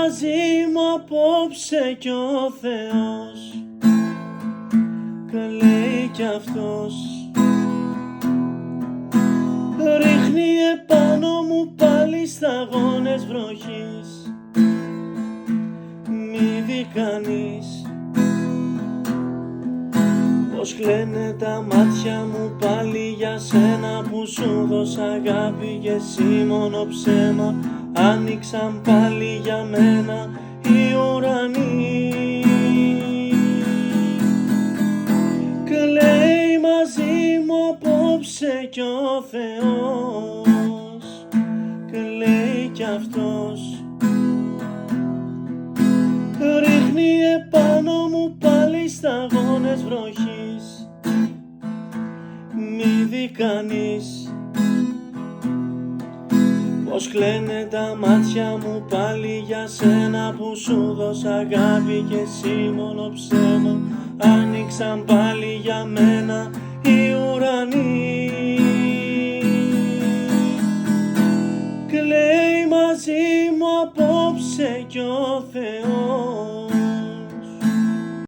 μαζί μου απόψε κι ο Θεός, κλαίει κι αυτός. Ρίχνει επάνω μου πάλι σταγόνες βροχής, μη δει κανείς πως κλαίνε τα μάτια μου πάλι για σένα που σου δώσα αγάπη και εσύ μόνο ψέμα. Άνοιξαν πάλι για μένα οι ουρανοί. Κλαίει μαζί μου απόψε κι ο Θεός, κλαίει κι αυτός. Ρίχνει επάνω μου πάλι σταγόνες βροχής, μη δει κανείς πως κλαίνε τα μάτια μου πάλι για σένα που σου δώσα αγάπη και εσύ μόνο ψέμα. Άνοιξαν πάλι για μένα οι ουρανοί. Κλαίει μαζί μου απόψε κι ο Θεός,